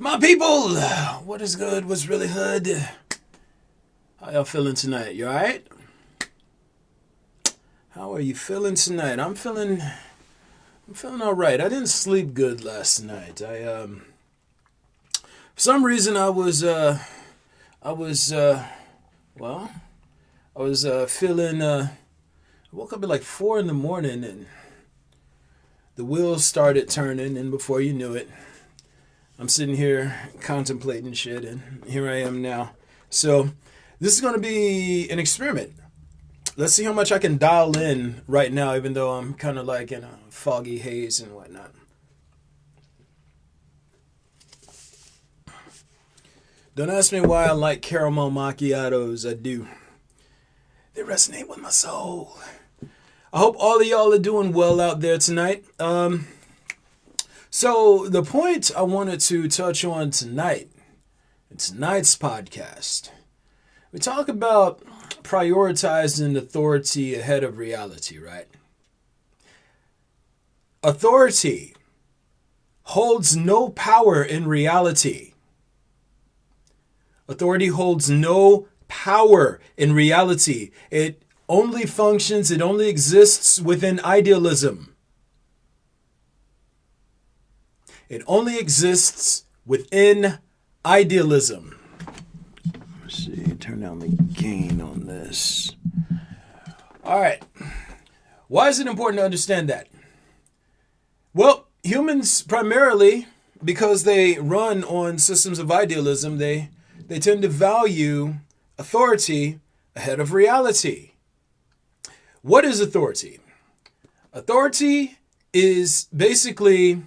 My people, what is good? What's really hood? How y'all feeling tonight? You alright? How are you feeling tonight? I'm feeling alright. I didn't sleep good last night. For some reason I was feeling I woke up at like 4 in the morning and the wheels started turning, and before you knew it, I'm sitting here contemplating shit, and here I am now. So this is going to be an experiment. Let's see how much I can dial in right now, even though I'm kind of like in a foggy haze and whatnot. Don't ask me why I like caramel macchiatos. I do. They resonate with my soul. I hope all of y'all are doing well out there tonight. So the point I wanted to touch on tonight, in tonight's podcast, we talk about prioritizing authority ahead of reality, right? Authority holds no power in reality. Authority holds no power in reality. It only functions, it only exists within idealism. It only exists within idealism. Let's see, turn down the gain on this. All right. Why is it important to understand that? Well, humans primarily, because they run on systems of idealism, they tend to value authority ahead of reality. What is authority? Authority is basically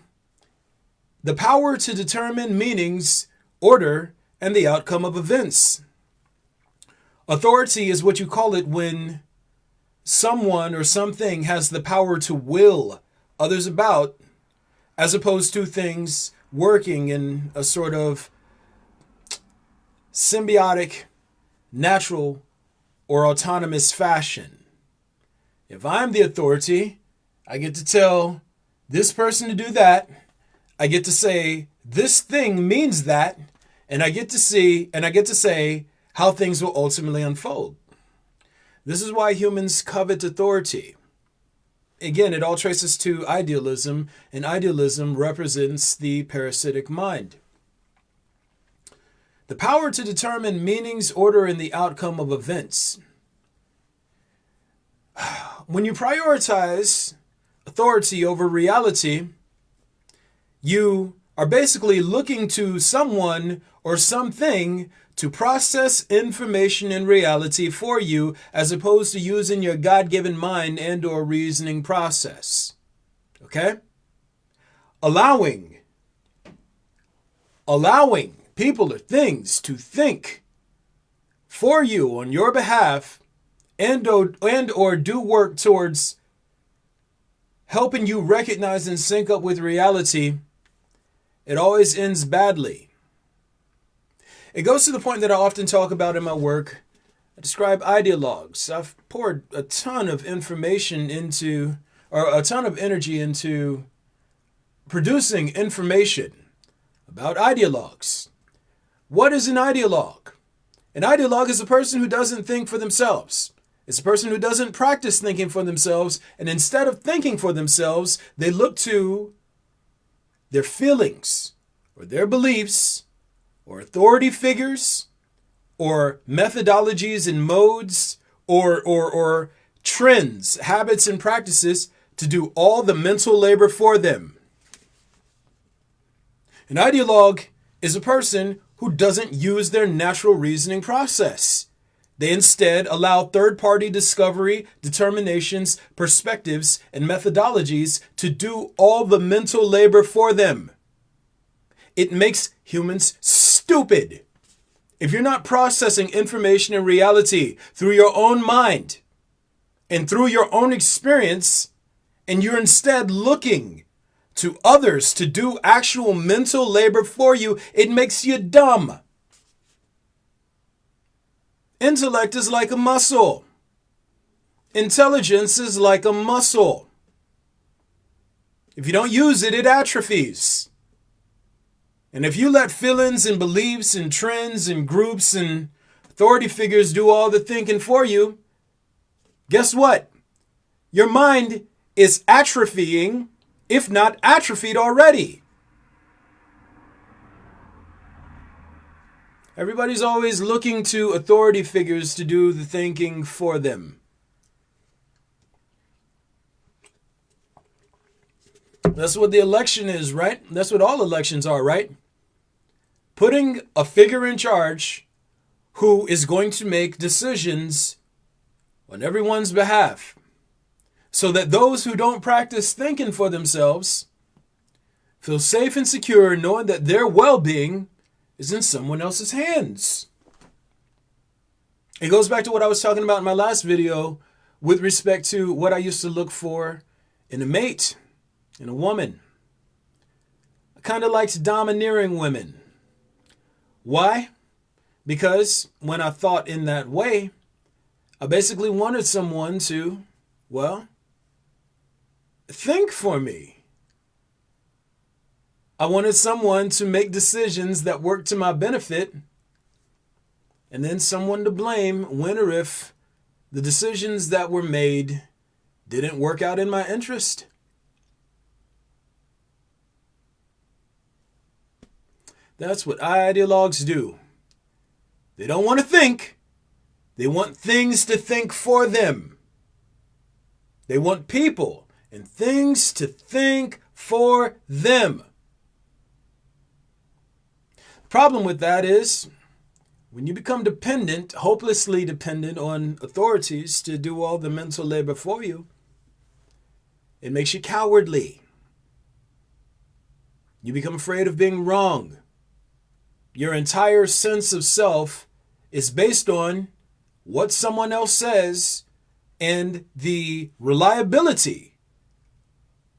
the power to determine meanings, order, and the outcome of events. Authority is what you call it when someone or something has the power to will others about, as opposed to things working in a sort of symbiotic, natural, or autonomous fashion. If I'm the authority, I get to tell this person to do that. I get to say this thing means that, and I get to say how things will ultimately unfold. This is why humans covet authority. Again, it all traces to idealism, and idealism represents the parasitic mind. The power to determine meanings, order, and the outcome of events. When you prioritize authority over reality, you are basically looking to someone or something to process information in reality for you, as opposed to using your God-given mind and or reasoning process. Okay? Allowing people or things to think for you on your behalf and or do work towards helping you recognize and sync up with reality, it always ends badly. It goes to the point that I often talk about in my work. I describe ideologues. I've poured a ton of information into, or a ton of energy into producing information about ideologues. What is an ideologue? An ideologue is a person who doesn't think for themselves. It's a person who doesn't practice thinking for themselves, and instead of thinking for themselves, they look to their feelings or their beliefs or authority figures or methodologies and modes or trends, habits, and practices to do all the mental labor for them. An ideologue is a person who doesn't use their natural reasoning process. They instead allow third-party discovery, determinations, perspectives, and methodologies to do all the mental labor for them. It makes humans stupid. If you're not processing information and reality through your own mind and through your own experience, and you're instead looking to others to do actual mental labor for you, it makes you dumb. Intellect is like a muscle. Intelligence is like a muscle. If you don't use it, it atrophies. And if you let feelings and beliefs and trends and groups and authority figures do all the thinking for you, guess what? Your mind is atrophying, if not atrophied already. Everybody's always looking to authority figures to do the thinking for them. That's what the election is, right? That's what all elections are, right? Putting a figure in charge who is going to make decisions on everyone's behalf, so that those who don't practice thinking for themselves feel safe and secure knowing that their well-being is in someone else's hands. It goes back to what I was talking about in my last video with respect to what I used to look for in a mate, in a woman. I kind of liked domineering women. Why? Because when I thought in that way, I basically wanted someone to, well, think for me. I wanted someone to make decisions that worked to my benefit, and then someone to blame when or if the decisions that were made didn't work out in my interest. That's what ideologues do. They don't want to think. They want things to think for them. They want people and things to think for them. The problem with that is when you become dependent, hopelessly dependent on authorities to do all the mental labor for you, it makes you cowardly. You become afraid of being wrong. Your entire sense of self is based on what someone else says and the reliability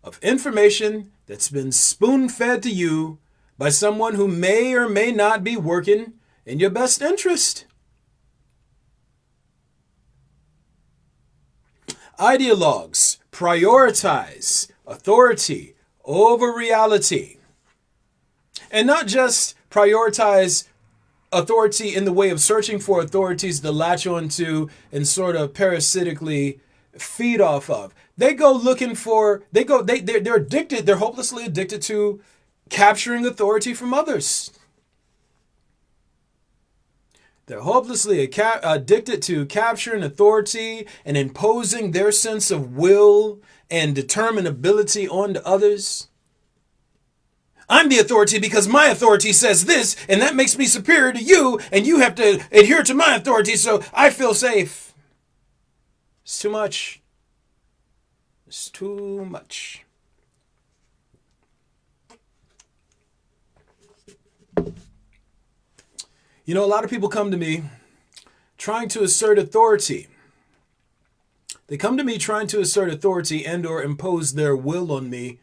of information that's been spoon-fed to you by someone who may or may not be working in your best interest. Ideologues prioritize authority over reality. And not just prioritize authority in the way of searching for authorities to latch onto and sort of parasitically feed off of. They go looking for, they're addicted, they're hopelessly addicted to capturing authority from others. They're hopelessly addicted to capturing authority and imposing their sense of will and determinability onto others. I'm the authority because my authority says this, and that makes me superior to you, and you have to adhere to my authority so I feel safe. It's too much. It's too much. You know, a lot of people come to me trying to assert authority. They come to me trying to assert authority and or impose their will on me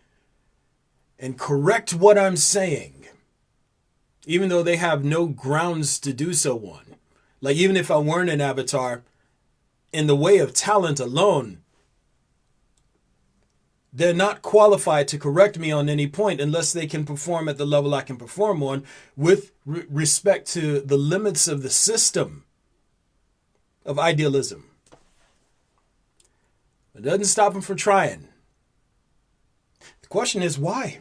and correct what I'm saying, even though they have no grounds to do so on. Like, even if I weren't an avatar, in the way of talent alone, they're not qualified to correct me on any point unless they can perform at the level I can perform on with respect to the limits of the system of idealism. It doesn't stop them from trying. The question is why?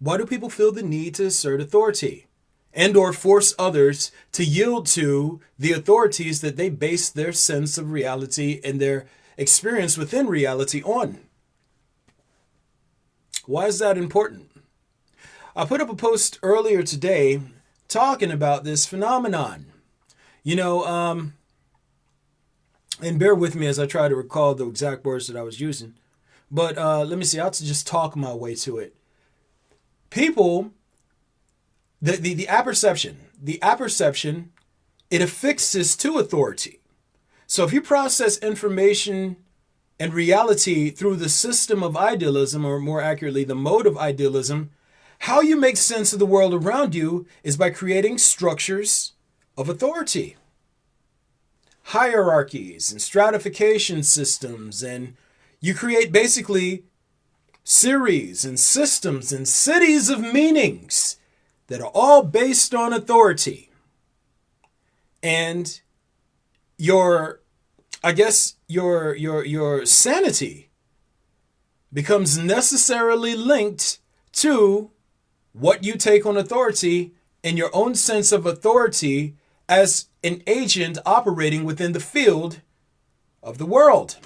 Why do people feel the need to assert authority and or force others to yield to the authorities that they base their sense of reality and their experience within reality on? Why is that important? I put up a post earlier today talking about this phenomenon. You know, and bear with me as I try to recall the exact words that I was using. But let me see, I'll just talk my way to it. People, the apperception, it affixes to authority. So if you process information and reality through the system of idealism, or more accurately, the mode of idealism, how you make sense of the world around you is by creating structures of authority. Hierarchies and stratification systems, and you create basically series and systems and cities of meanings that are all based on authority. And your sanity becomes necessarily linked to what you take on authority and your own sense of authority as an agent operating within the field of the world.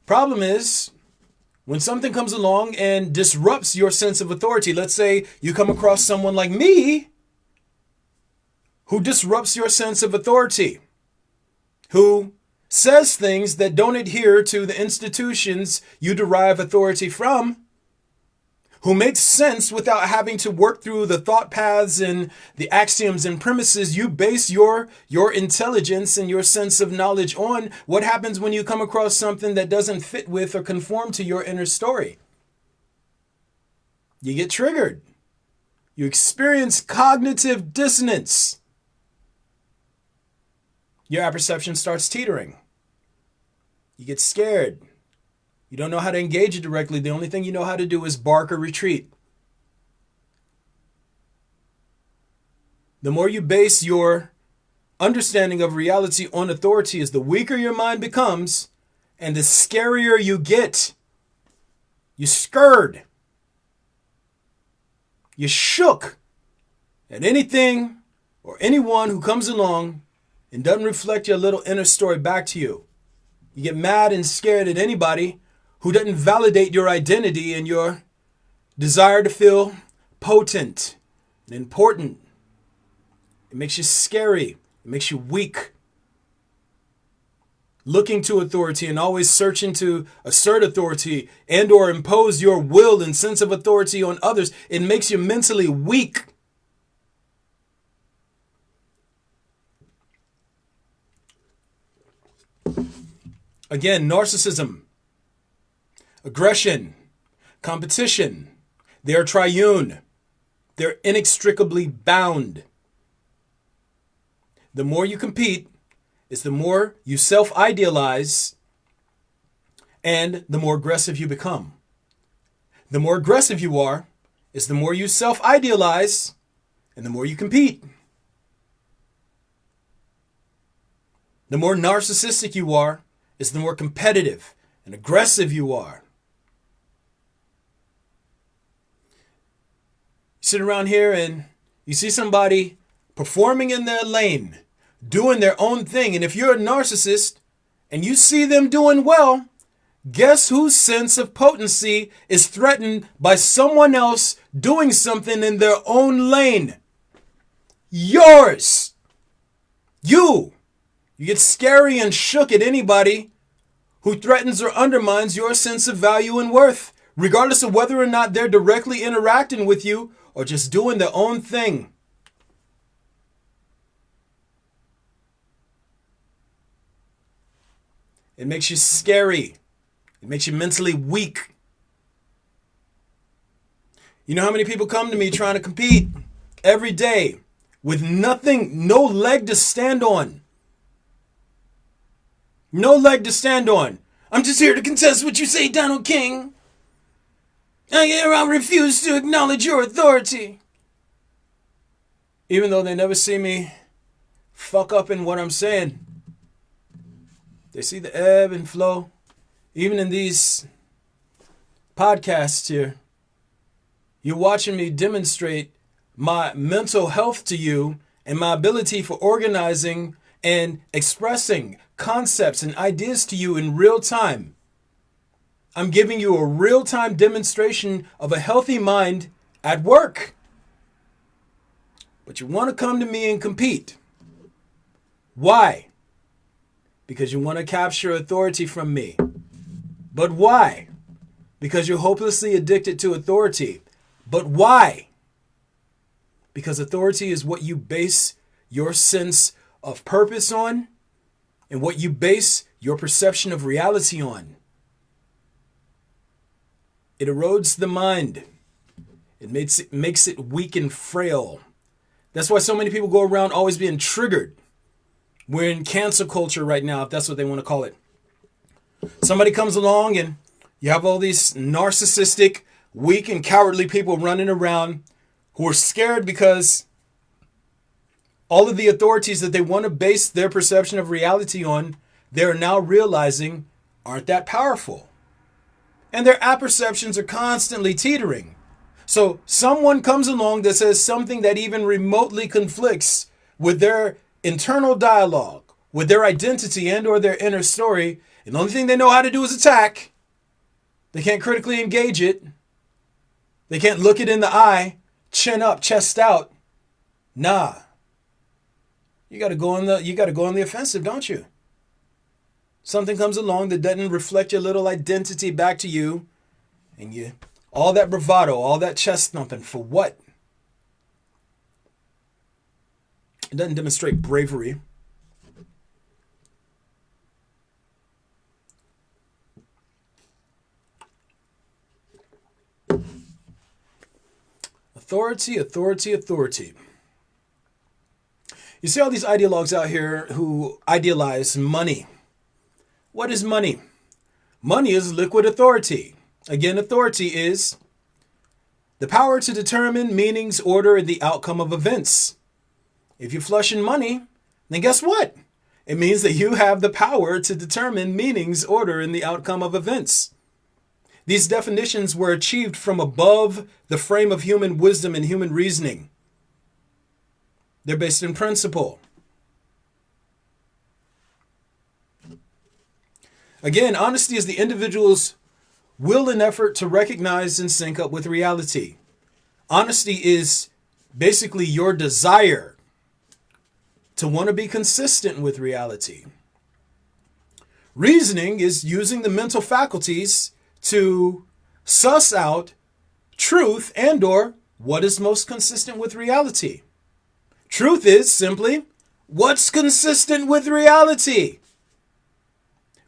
Problem is, when something comes along and disrupts your sense of authority, let's say you come across someone like me who disrupts your sense of authority, who says things that don't adhere to the institutions you derive authority from, who makes sense without having to work through the thought paths and the axioms and premises you base your intelligence and your sense of knowledge on. What happens when you come across something that doesn't fit with or conform to your inner story? You get triggered. You experience cognitive dissonance. Your apperception starts teetering. You get scared. You don't know how to engage it directly. The only thing you know how to do is bark or retreat. The more you base your understanding of reality on authority, is the weaker your mind becomes and the scarier you get. You're scared. You're shook at anything or anyone who comes along and doesn't reflect your little inner story back to you. You get mad and scared at anybody who doesn't validate your identity and your desire to feel potent and important. It makes you scary. It makes you weak. Looking to authority and always searching to assert authority and or impose your will and sense of authority on others, it makes you mentally weak. Again, narcissism, aggression, competition, they are triune. They're inextricably bound. The more you compete is the more you self-idealize and the more aggressive you become. The more aggressive you are is the more you self-idealize and the more you compete. The more narcissistic you are is the more competitive and aggressive you are. You sit around here and you see somebody performing in their lane, doing their own thing. And if you're a narcissist and you see them doing well, guess whose sense of potency is threatened by someone else doing something in their own lane? Yours. You get scary and shook at anybody who threatens or undermines your sense of value and worth, regardless of whether or not they're directly interacting with you or just doing their own thing. It makes you scary. It makes you mentally weak. You know how many people come to me trying to compete every day with nothing, no leg to stand on? No leg to stand on. I'm just here to contest what you say, Donald King. I refuse to acknowledge your authority. Even though they never see me fuck up in what I'm saying. They see the ebb and flow. Even in these podcasts here, you're watching me demonstrate my mental health to you and my ability for organizing and expressing concepts and ideas to you in real time. I'm giving you a real-time demonstration of a healthy mind at work. But you want to come to me and compete. Why? Because you want to capture authority from me. But why? Because you're hopelessly addicted to authority. But why? Because authority is what you base your sense of purpose on and what you base your perception of reality on. It erodes the mind. It makes it weak and frail. That's why so many people go around always being triggered. We're in cancel culture right now, if that's what they want to call it. Somebody comes along and you have all these narcissistic, weak, and cowardly people running around who are scared because all of the authorities that they want to base their perception of reality on, they're now realizing aren't that powerful. And their apperceptions are constantly teetering. So someone comes along that says something that even remotely conflicts with their internal dialogue, with their identity and or their inner story, and the only thing they know how to do is attack. They can't critically engage it. They can't look it in the eye, chin up, chest out. Nah. You got to go on the offensive, don't you? Something comes along that doesn't reflect your little identity back to you, and you all that bravado, all that chest thumping for what? It doesn't demonstrate bravery. Authority, authority, authority. You see all these ideologues out here who idealize money. What is money? Money is liquid authority. Again, authority is the power to determine meanings, order, and the outcome of events. If you're flushing money, then guess what? It means that you have the power to determine meanings, order, and the outcome of events. These definitions were achieved from above the frame of human wisdom and human reasoning. They're based in principle. Again, honesty is the individual's will and effort to recognize and sync up with reality. Honesty is basically your desire to want to be consistent with reality. Reasoning is using the mental faculties to suss out truth and or what is most consistent with reality. Truth is simply what's consistent with reality.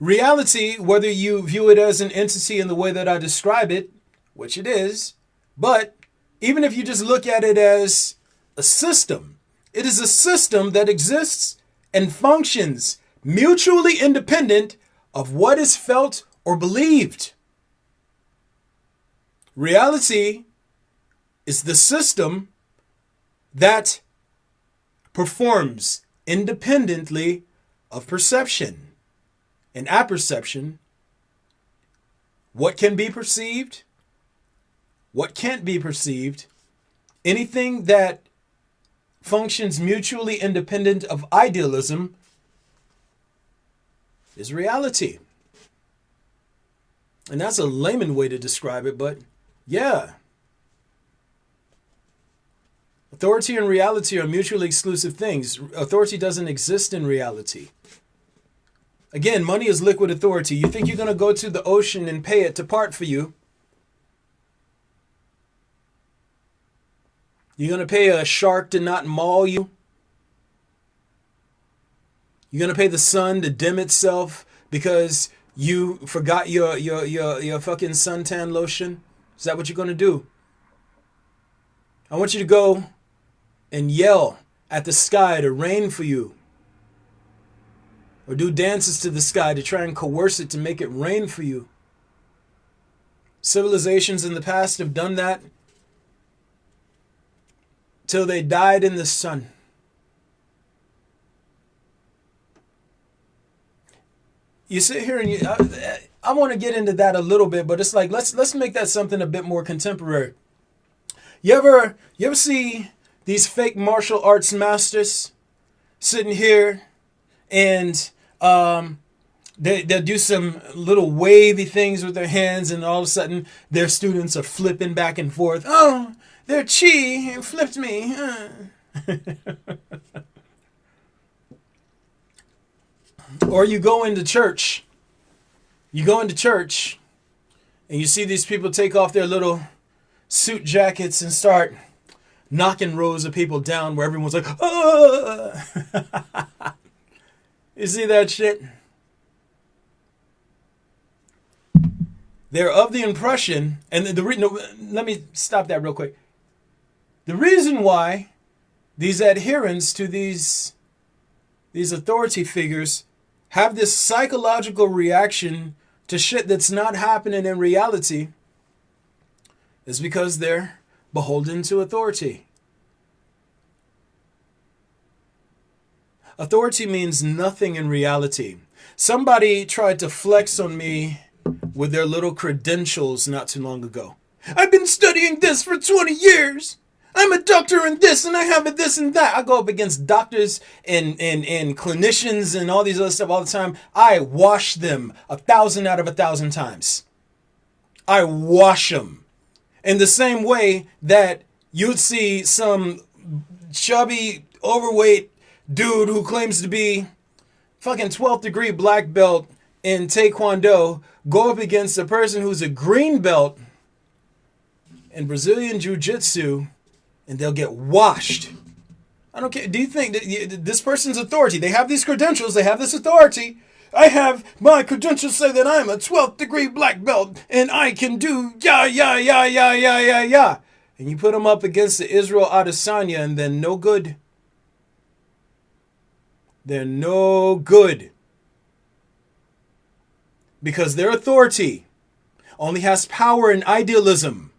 Reality, whether you view it as an entity in the way that I describe it, which it is, but even if you just look at it as a system, it is a system that exists and functions mutually independent of what is felt or believed. Reality is the system that performs independently of perception and apperception. What can be perceived, what can't be perceived, anything that functions mutually independent of idealism is reality. And that's a layman way to describe it, but yeah. Authority and reality are mutually exclusive things. Authority doesn't exist in reality. Again, money is liquid authority. You think you're going to go to the ocean and pay it to part for you. You're going to pay a shark to not maul you. You're going to pay the sun to dim itself because you forgot your fucking suntan lotion. Is that what you're going to do? I want you to go and yell at the sky to rain for you. Or do dances to the sky to try and coerce it to make it rain for you. Civilizations in the past have done that till they died in the sun. You sit here and I want to get into that a little bit, but it's like let's make that something a bit more contemporary. You ever see these fake martial arts masters sitting here and they'll do some little wavy things with their hands, and all of a sudden their students are flipping back and forth. Oh, their chi flipped me. Or you go into church. And you see these people take off their little suit jackets and start knocking rows of people down where everyone's like, oh! You see that shit? They're of the impression, and let me stop that real quick. The reason why these adherents to these these authority figures have this psychological reaction to shit that's not happening in reality is because they're beholden to authority. Authority means nothing in reality. Somebody tried to flex on me with their little credentials not too long ago. I've been studying this for 20 years. I'm a doctor in this and I have a this and that. I go up against doctors and clinicians and all these other stuff all the time. I wash them 1,000 out of 1,000 times. I wash them. In the same way that you'd see some chubby, overweight dude who claims to be fucking 12th degree black belt in Taekwondo go up against a person who's a green belt in Brazilian Jiu-Jitsu and they'll get washed. I don't care. Do you think that this person's authority, they have these credentials, they have this authority. I have my credentials say that I'm a 12th degree black belt and I can do yeah. And you put them up against the Israel Adesanya and then no good. They're no good. Because their authority only has power in idealism.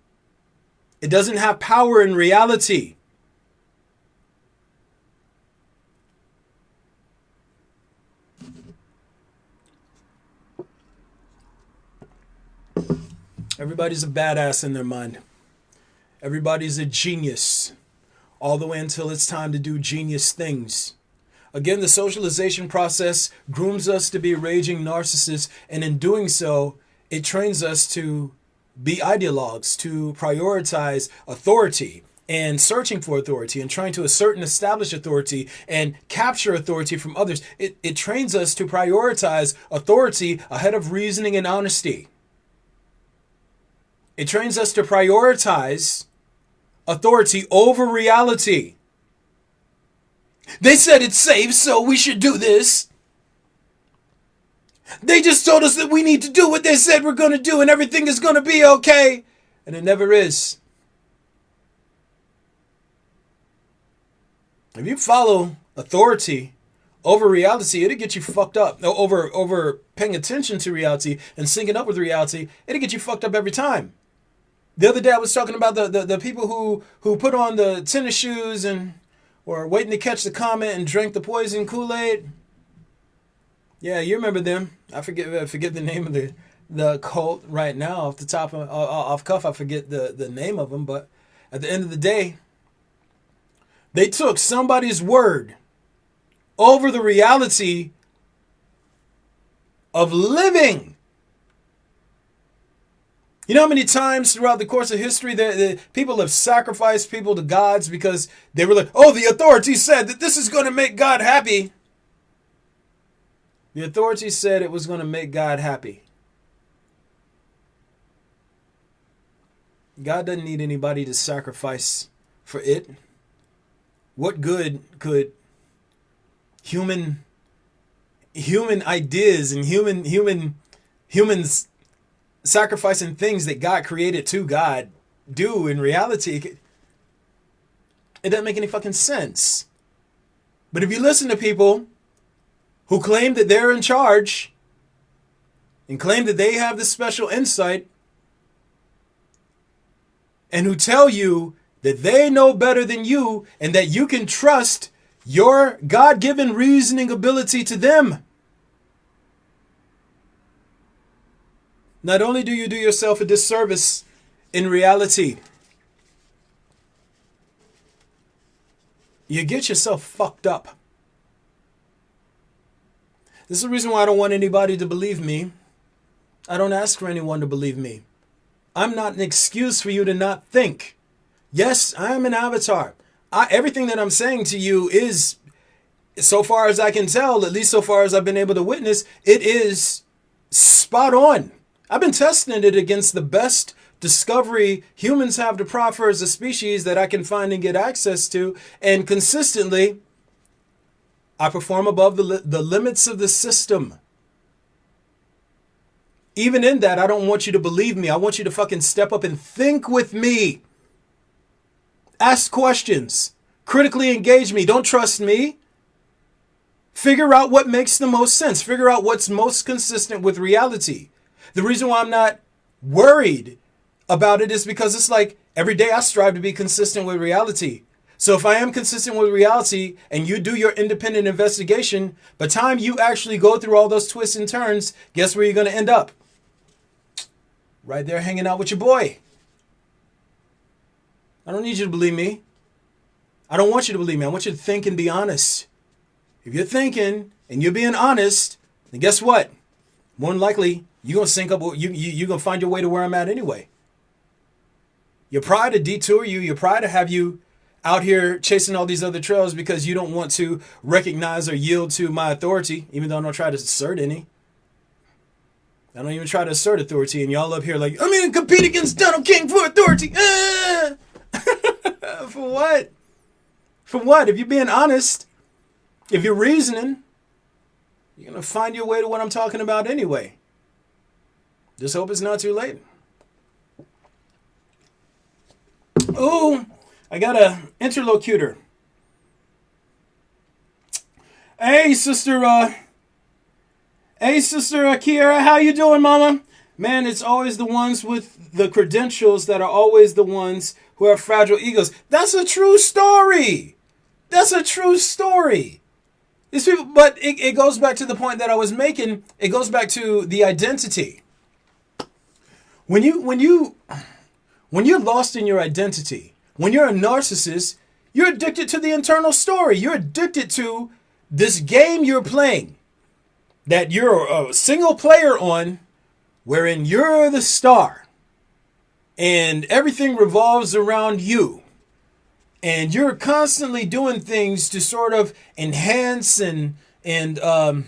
It doesn't have power in reality. Everybody's a badass in their mind. Everybody's a genius. All the way until it's time to do genius things. Again, the socialization process grooms us to be raging narcissists, and in doing so, it trains us to be ideologues, to prioritize authority and searching for authority and trying to assert and establish authority and capture authority from others. It trains us to prioritize authority ahead of reasoning and honesty. It trains us to prioritize authority over reality. They said it's safe, so we should do this. They just told us that we need to do what they said we're going to do and everything is going to be okay. And it never is. If you follow authority over reality, it'll get you fucked up. Over paying attention to reality and syncing up with reality, it'll get you fucked up every time. The other day I was talking about the people who put on the tennis shoes and were waiting to catch the comet and drank the poison Kool-Aid. Yeah, you remember them. I forget the name of the cult right now off the top of off cuff. I forget the name of them, but at the end of the day, they took somebody's word over the reality of living. You know how many times throughout the course of history the people have sacrificed people to gods because they were like, oh, the authority said that this is going to make God happy. The authority said it was going to make God happy. God doesn't need anybody to sacrifice for it. What good could human ideas and humans sacrificing things that God created to God do in reality? It doesn't make any fucking sense. But if you listen to people who claim that they're in charge and claim that they have this special insight and who tell you that they know better than you and that you can trust your God-given reasoning ability to them, not only do you do yourself a disservice in reality, you get yourself fucked up. This is the reason why I don't want anybody to believe me. I don't ask for anyone to believe me. I'm not an excuse for you to not think. Yes, I am an avatar. Everything that I'm saying to you is, so far as I can tell, at least so far as I've been able to witness, it is spot on. I've been testing it against the best discovery humans have to proffer as a species that I can find and get access to. And consistently, I perform above the limits of the system. Even in that, I don't want you to believe me. I want you to fucking step up and think with me. Ask questions. Critically engage me. Don't trust me. Figure out what makes the most sense. Figure out what's most consistent with reality. The reason why I'm not worried about it is because it's like every day I strive to be consistent with reality. So if I am consistent with reality and you do your independent investigation, by the time you actually go through all those twists and turns, guess where you're going to end up? Right there hanging out with your boy. I don't need you to believe me. I don't want you to believe me. I want you to think and be honest. If you're thinking and you're being honest, then guess what? More than likely, you're going to sync up. You're going to find your way to where I'm at anyway. Your pride to detour you. Your pride to have you out here chasing all these other trails because you don't want to recognize or yield to my authority, even though I don't try to assert any. I don't even try to assert authority, and y'all up here like, I'm going to compete against Donald King for authority. For what? For what? If you're being honest, if you're reasoning, you're going to find your way to what I'm talking about anyway. Just hope it's not too late. Oh, I got a interlocutor. Hey, sister Kiera, how you doing, mama? Man, it's always the ones with the credentials that are always the ones who have fragile egos. That's a true story. That's a true story. These people, but it goes back to the point that I was making. It goes back to the identity. When you're lost in your identity, when you're a narcissist, you're addicted to the internal story. You're addicted to this game you're playing that you're a single player on, wherein you're the star and everything revolves around you. And you're constantly doing things to sort of enhance and sort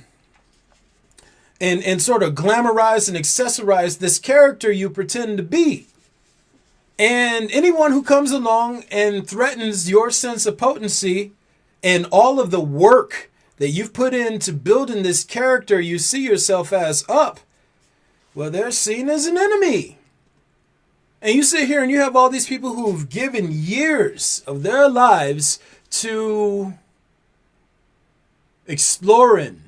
of glamorize and accessorize this character you pretend to be. And anyone who comes along and threatens your sense of potency and all of the work that you've put into building this character you see yourself as up, well, they're seen as an enemy. And you sit here and you have all these people who've given years of their lives to exploring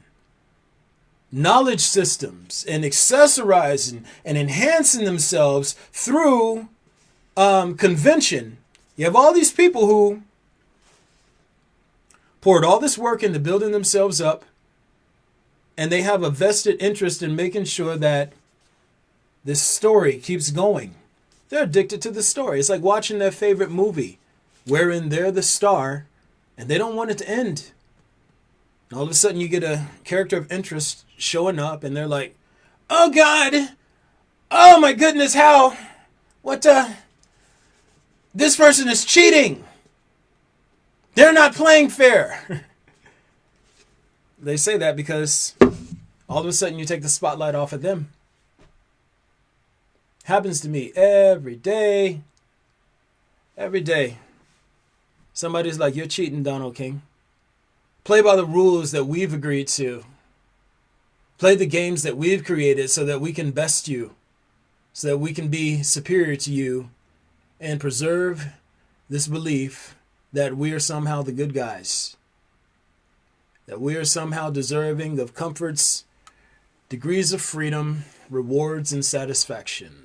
knowledge systems and accessorizing and enhancing themselves through convention. You have all these people who poured all this work into building themselves up, and they have a vested interest in making sure that this story keeps going. They're addicted to the story. It's like watching their favorite movie wherein they're the star and they don't want it to end. And all of a sudden you get a character of interest showing up and they're like, oh God, oh my goodness, how, this person is cheating. They're not playing fair. They say that because all of a sudden you take the spotlight off of them. Happens to me every day. Every day. Somebody's like, you're cheating, Donald King. Play by the rules that we've agreed to. Play the games that we've created so that we can best you. So that we can be superior to you. And preserve this belief that we are somehow the good guys. That we are somehow deserving of comforts, degrees of freedom, rewards, and satisfaction.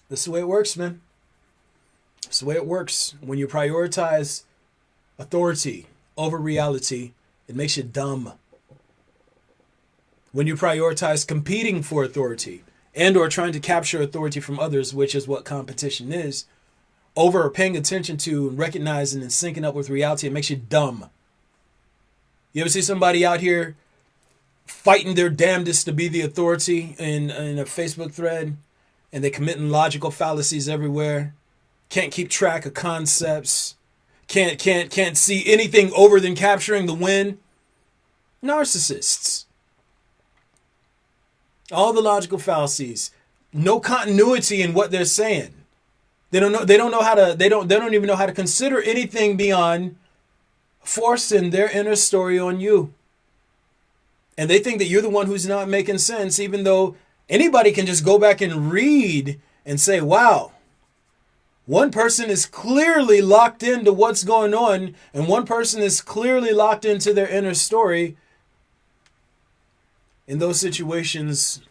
This is the way it works, man. This is the way it works. When you prioritize authority over reality, it makes you dumb. When you prioritize competing for authority and or trying to capture authority from others, which is what competition is, over paying attention to and recognizing and syncing up with reality, it makes you dumb. You ever see somebody out here fighting their damnedest to be the authority in a Facebook thread, and they're committing logical fallacies everywhere, can't keep track of concepts, can't see anything over than capturing the win? Narcissists. All the logical fallacies, no continuity in what they're saying. They don't even know how to consider anything beyond forcing their inner story on you. And they think that you're the one who's not making sense, even though Anybody can just go back and read and say, wow, one person is clearly locked into what's going on, and one person is clearly locked into their inner story. In those situations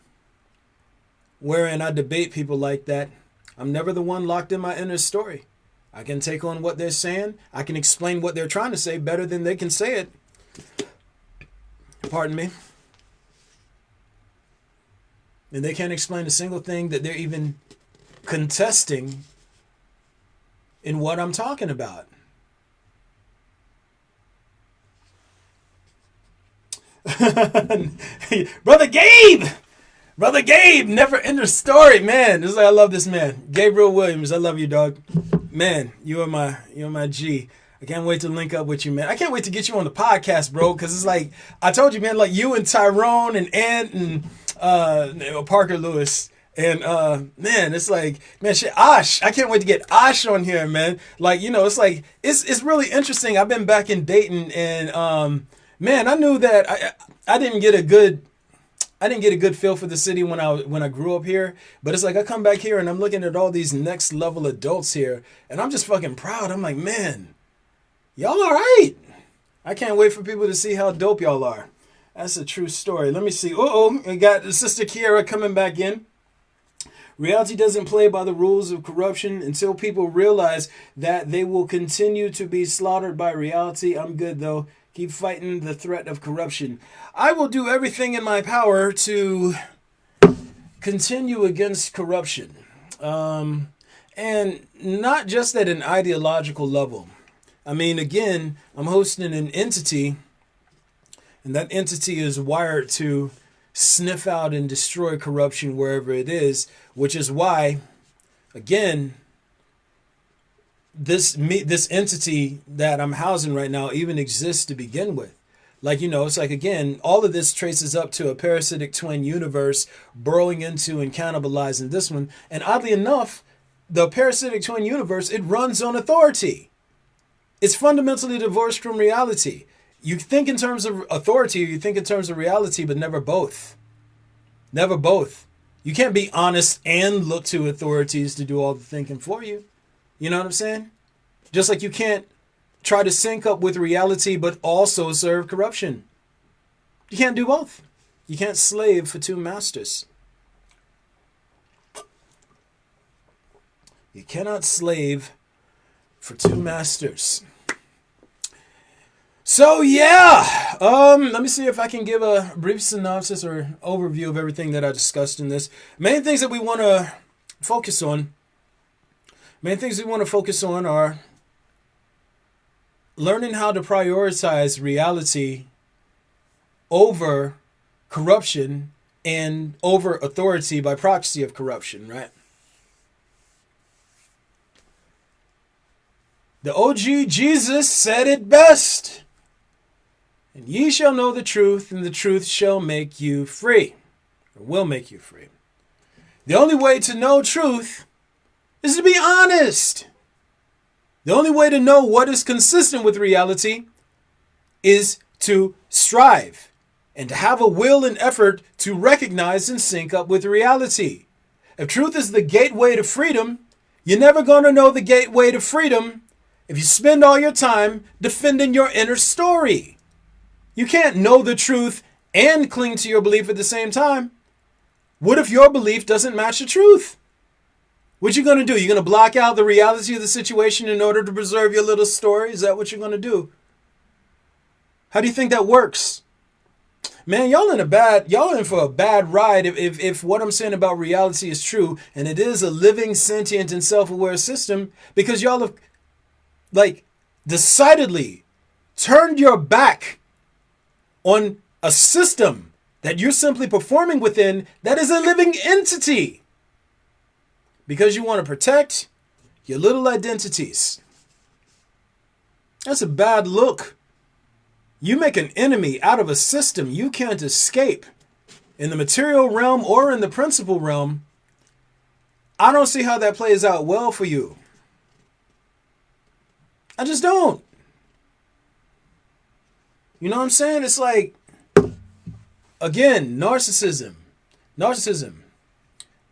wherein I debate people like that, I'm never the one locked in my inner story. I can take on what they're saying. I can explain what they're trying to say better than they can say it. Pardon me. And they can't explain a single thing that they're even contesting in what I'm talking about. Brother Gabe! Brother Gabe, never end the story, man. This is like, I love this man. Gabriel Williams, I love you, dog. Man, you're my G. I can't wait to link up with you, man. I can't wait to get you on the podcast, bro, because it's like, I told you, man, like you and Tyrone and Ant and Parker Lewis. And man, it's like, man, shit, Osh. I can't wait to get Osh on here, man. Like, you know, it's like it's really interesting. I've been back in Dayton, and man, I knew that I didn't get a good feel for the city when I grew up here. But it's like I come back here and I'm looking at all these next level adults here, and I'm just fucking proud. I'm like, man, y'all all right. I can't wait for people to see how dope y'all are. That's a true story. Let me see. We got Sister Kiera coming back in. Reality doesn't play by the rules of corruption until people realize that they will continue to be slaughtered by reality. I'm good, though. Keep fighting the threat of corruption. I will do everything in my power to continue against corruption. And not just at an ideological level. I mean, again, I'm hosting an entity, and that entity is wired to sniff out and destroy corruption wherever it is, which is why, again, this entity that I'm housing right now even exists to begin with. Like, you know, it's like, again, all of this traces up to a parasitic twin universe burrowing into and cannibalizing this one. And oddly enough, the parasitic twin universe, it runs on authority. It's fundamentally divorced from reality. You think in terms of authority, or you think in terms of reality, but never both. Never both. You can't be honest and look to authorities to do all the thinking for you. You know what I'm saying? Just like you can't try to sync up with reality, but also serve corruption. You can't do both. You can't slave for two masters. You cannot slave for two masters. So yeah, let me see if I can give a brief synopsis or overview of everything that I discussed in this. Main things that we want to focus on. Main things we want to focus on are learning how to prioritize reality over corruption and over authority by proxy of corruption, right? The OG Jesus said it best. And ye shall know the truth, and the truth shall make you free, or will make you free. The only way to know truth is to be honest. The only way to know what is consistent with reality is to strive and to have a will and effort to recognize and sync up with reality. If truth is the gateway to freedom, you're never going to know the gateway to freedom if you spend all your time defending your inner story. You can't know the truth and cling to your belief at the same time. What if your belief doesn't match the truth? What you going to do? You're going to block out the reality of the situation in order to preserve your little story? Is that what you're going to do? How do you think that works? Man, y'all in for a bad ride if what I'm saying about reality is true, and it is a living, sentient, and self-aware system, because y'all have, like, decidedly turned your back on a system that you're simply performing within that is a living entity because you want to protect your little identities. That's a bad look. You make an enemy out of a system you can't escape in the material realm or in the principal realm. I don't see how that plays out well for you. I just don't. You know what I'm saying? It's like, again, narcissism. Narcissism.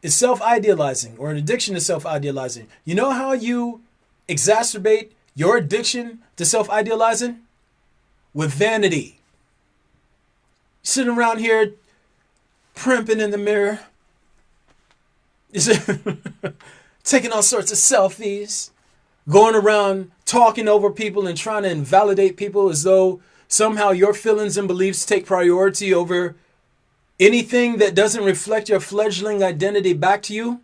is self-idealizing, or an addiction to self-idealizing. You know how you exacerbate your addiction to self-idealizing? With vanity. Sitting around here primping in the mirror. Taking all sorts of selfies. Going around talking over people and trying to invalidate people as though somehow your feelings and beliefs take priority over anything that doesn't reflect your fledgling identity back to you.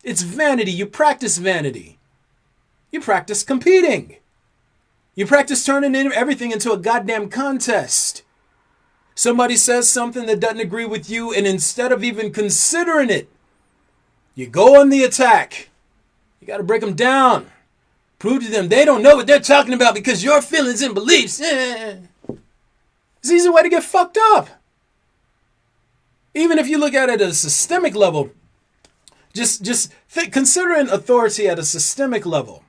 It's vanity. You practice vanity. You practice competing. You practice turning everything into a goddamn contest. Somebody says something that doesn't agree with you, and instead of even considering it, you go on the attack. You got to break them down. Prove to them they don't know what they're talking about because your feelings and beliefs. It's an easy way to get fucked up. Even if you look at it at a systemic level, considering authority at a systemic level.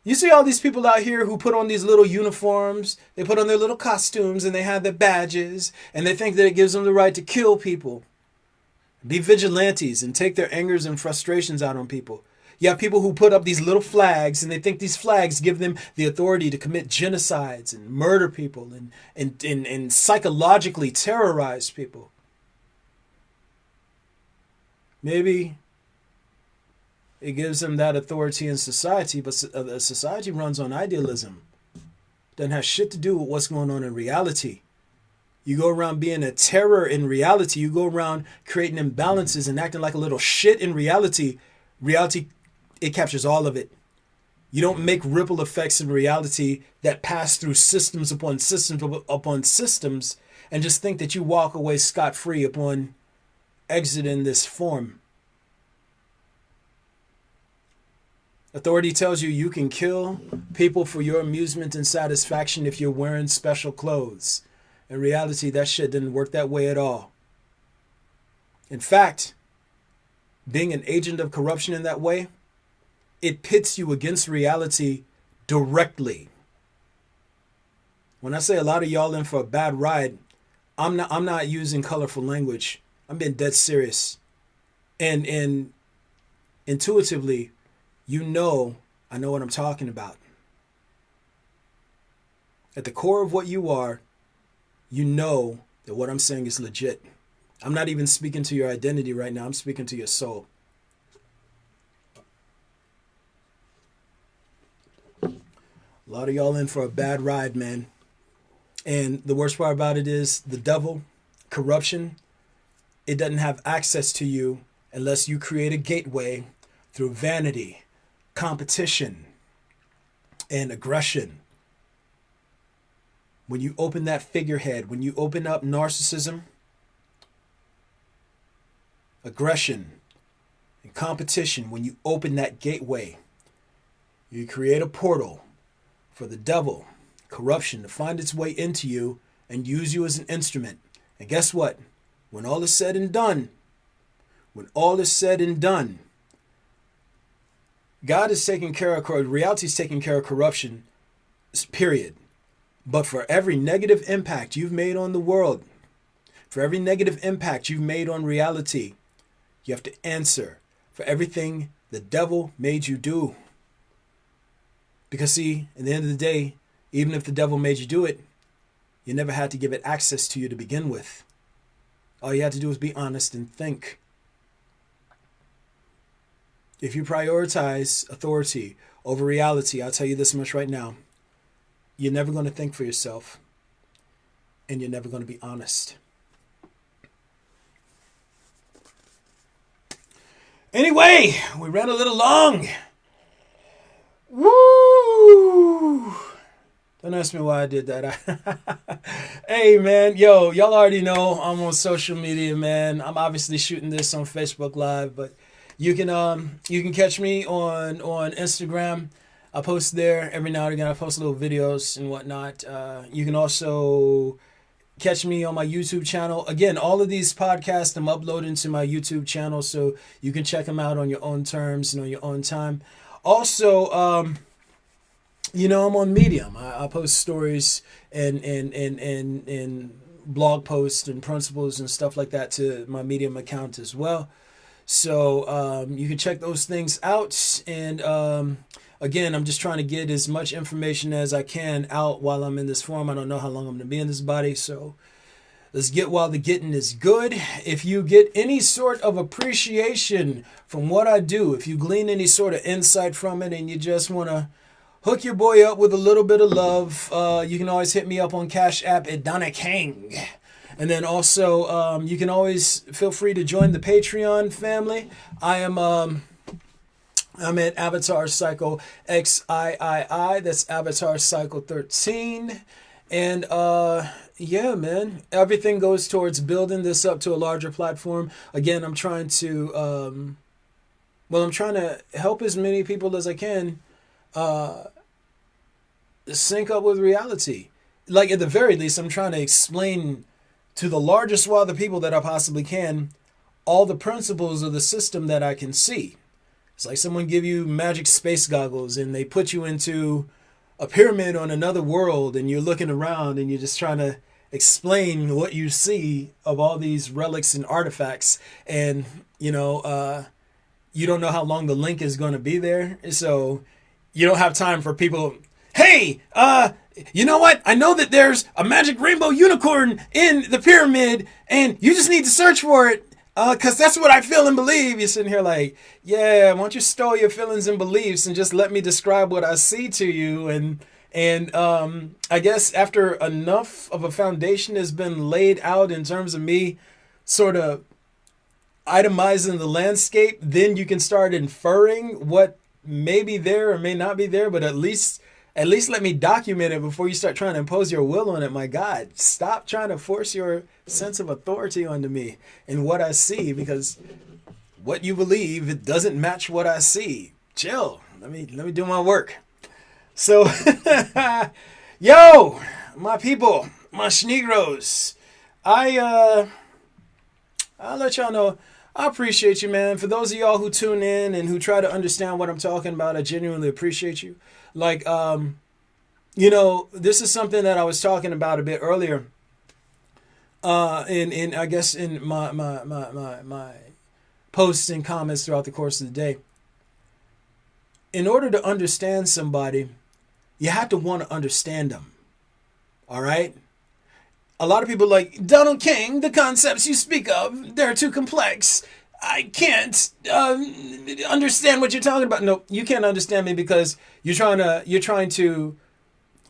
You see all these people out here who put on these little uniforms, they put on their little costumes, and they have their badges, and they think that it gives them the right to kill people, be vigilantes, and take their angers and frustrations out on people. You have people who put up these little flags, and they think these flags give them the authority to commit genocides and murder people and psychologically terrorize people. Maybe it gives them that authority in society, but society runs on idealism. Doesn't have shit to do with what's going on in reality. You go around being a terror in reality. You go around creating imbalances and acting like a little shit in reality. Reality, it captures all of it. You don't make ripple effects in reality that pass through systems upon systems and just think that you walk away scot-free upon exiting this form. Authority tells you you can kill people for your amusement and satisfaction if you're wearing special clothes. In reality, that shit didn't work that way at all. In fact, being an agent of corruption in that way, it pits you against reality directly. When I say a lot of y'all in for a bad ride, I'm not using colorful language. I'm being dead serious. And intuitively, I know what I'm talking about. At the core of what you are, you know that what I'm saying is legit. I'm not even speaking to your identity right now. I'm speaking to your soul. A lot of y'all in for a bad ride, man. And the worst part about it is the devil, corruption, it doesn't have access to you unless you create a gateway through vanity, competition, and aggression. When you open that figurehead, when you open up narcissism, aggression, and competition, when you open that gateway, you create a portal for the devil, corruption, to find its way into you and use you as an instrument. And guess what? When all is said and done, God is taking care of, reality is taking care of corruption, period. But for every negative impact you've made on the world, for every negative impact you've made on reality, you have to answer for everything the devil made you do. Because see, at the end of the day, even if the devil made you do it, you never had to give it access to you to begin with. All you had to do was be honest and think. If you prioritize authority over reality, I'll tell you this much right now. You're never going to think for yourself, and you're never going to be honest. Anyway, we ran a little long. Woo! Don't ask me why I did that. Hey, man, y'all already know I'm on social media, man. I'm obviously shooting this on Facebook Live, but you can catch me on Instagram. I post there every now and again. I post little videos and whatnot. You can also catch me on my YouTube channel. Again, all of these podcasts I'm uploading to my YouTube channel, so you can check them out on your own terms and on your own time. Also, I'm on Medium. I post stories and blog posts and principles and stuff like that to my Medium account as well. So you can check those things out. And again, I'm just trying to get as much information as I can out while I'm in this form. I don't know how long I'm going to be in this body. So let's get while the getting is good. If you get any sort of appreciation from what I do, if you glean any sort of insight from it and you just want to hook your boy up with a little bit of love, you can always hit me up on Cash App at Donna King. And then also, you can always feel free to join the Patreon family. I'm at Avatar Cycle XIII. That's Avatar Cycle 13. And yeah, man, everything goes towards building this up to a larger platform. Again, I'm trying to help as many people as I can sync up with reality. Like, at the very least, I'm trying to explain to the largest swath of people that I possibly can all the principles of the system that I can see. It's like someone give you magic space goggles and they put you into a pyramid on another world and you're looking around and you're just trying to explain what you see of all these relics and artifacts. And, you don't know how long the link is going to be there. So you don't have time for people, hey, you know what? I know that there's a magic rainbow unicorn in the pyramid and you just need to search for it. Because that's what I feel and believe. You're sitting here like, yeah, why don't you store your feelings and beliefs and just let me describe what I see to you. And I guess after enough of a foundation has been laid out in terms of me sort of itemizing the landscape, then you can start inferring what may be there or may not be there. But at least let me document it before you start trying to impose your will on it. My God, stop trying to force your sense of authority onto me and what I see, because what you believe, it doesn't match what I see. Chill. Let me do my work. So, yo, my people, my Schneegros, I'll let y'all know. I appreciate you, man. For those of y'all who tune in and who try to understand what I'm talking about, I genuinely appreciate you. Like, this is something that I was talking about a bit earlier. In I guess in my posts and comments throughout the course of the day. In order to understand somebody, you have to want to understand them. All right? A lot of people are like, Donald King, the concepts you speak of, they're too complex. I can't understand what you're talking about. No, you can't understand me because you're trying to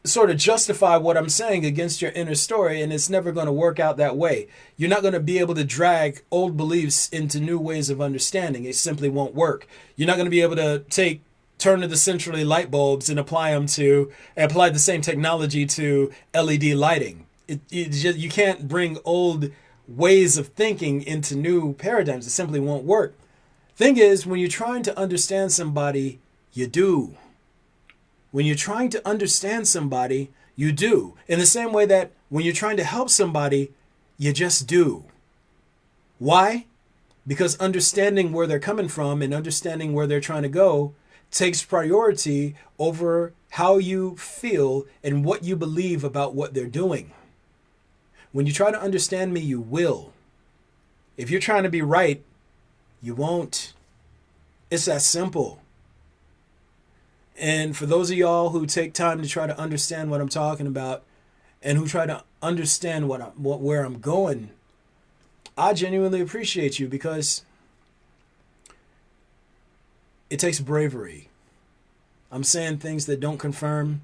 sort of justify what I'm saying against your inner story, and it's never going to work out that way. You're not going to be able to drag old beliefs into new ways of understanding. It simply won't work. You're not going to be able to turn to the centrally light bulbs and apply the same technology to LED lighting. You can't bring old ways of thinking into new paradigms. It simply won't work. Thing is, when you're trying to understand somebody, you do. When you're trying to understand somebody, you do. In the same way that when you're trying to help somebody, you just do. Why? Because understanding where they're coming from and understanding where they're trying to go takes priority over how you feel and what you believe about what they're doing. When you try to understand me, you will. If you're trying to be right, you won't. It's that simple. And for those of y'all who take time to try to understand what I'm talking about and who try to understand where I'm going, I genuinely appreciate you, because it takes bravery. I'm saying things that don't confirm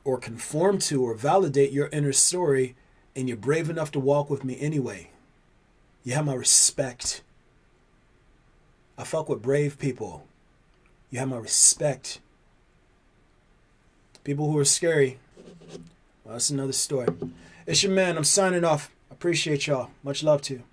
or conform to or validate your inner story, and you're brave enough to walk with me anyway. You have my respect. I fuck with brave people. You have my respect. People who are scary, well, that's another story. It's your man. I'm signing off. Appreciate y'all. Much love to you.